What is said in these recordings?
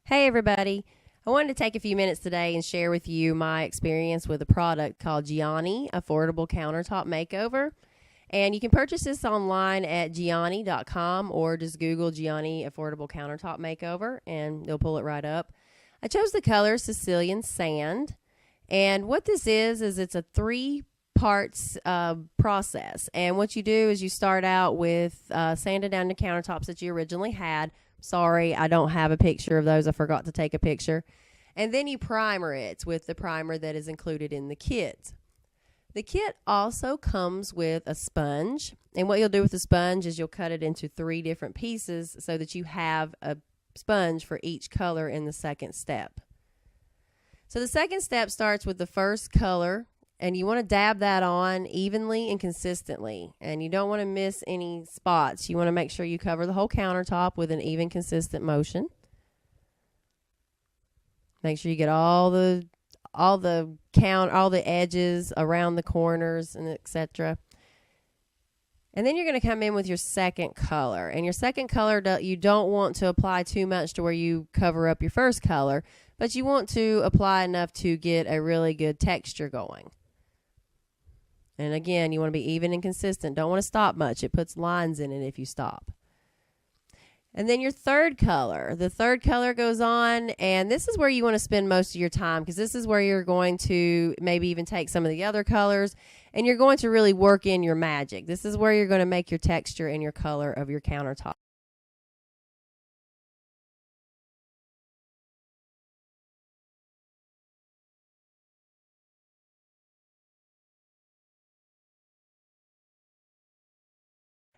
Hey everybody, I wanted to take a few minutes today and share with you my experience with a product called Giani Affordable Countertop Makeover. And you can purchase this online at Giani.com or just Google Giani Affordable Countertop Makeover and they'll pull it right up. I chose the color Sicilian Sand, and what this is it's a 3 parts process. And what you do is you start out with sanding down the countertops that you originally had. Sorry, I don't have a picture of those. I forgot to take a picture. And then you primer it with the primer that is included in the kit. The kit also comes with a sponge. And what you'll do with the sponge is you'll cut it into 3 different pieces so that you have a sponge for each color in the second step. So the second step starts with the first color, and you want to dab that on evenly and consistently. And you don't want to miss any spots. You want to make sure you cover the whole countertop with an even, consistent motion. Make sure you get all the edges around the corners and etc. And then you're going to come in with your second color. And your second color, you don't want to apply too much to where you cover up your first color, but you want to apply enough to get a really good texture going. And again, you want to be even and consistent. Don't want to stop much. It puts lines in it if you stop. And then your third color. The third color goes on, and this is where you want to spend most of your time, because this is where you're going to maybe even take some of the other colors, and you're going to really work in your magic. This is where you're going to make your texture and your color of your countertop.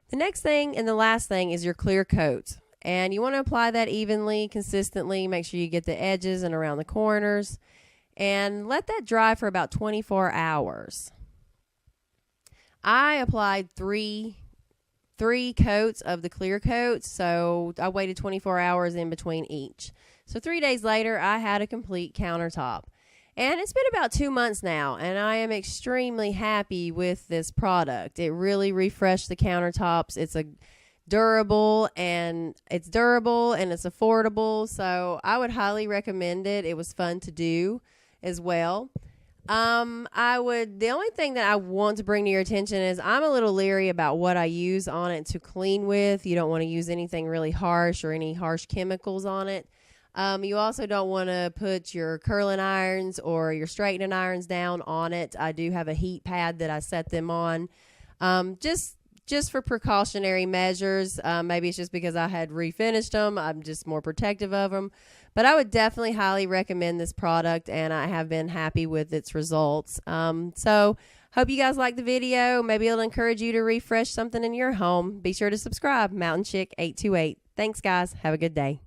The next thing and the last thing is your clear coat. And you want to apply that evenly, consistently. Make sure you get the edges and around the corners. And let that dry for about 24 hours. I applied three coats of the clear coat, so I waited 24 hours in between each. So 3 days later, I had a complete countertop. And it's been about 2 months now, and I am extremely happy with this product. It really refreshed the countertops. It's durable and it's affordable, so I would highly recommend it. It was fun to do as well. The only thing that I want to bring to your attention is I'm a little leery about what I use on it to clean with. You don't want to use anything really harsh or any harsh chemicals on it. You also don't want to put your curling irons or your straightening irons down on it. I do have a heat pad that I set them on, just for precautionary measures. Maybe it's just because I had refinished them. I'm just more protective of them. But I would definitely highly recommend this product, and I have been happy with its results. So hope you guys like the video. Maybe it'll encourage you to refresh something in your home. Be sure to subscribe. Mountain Chick 828. Thanks, guys. Have a good day.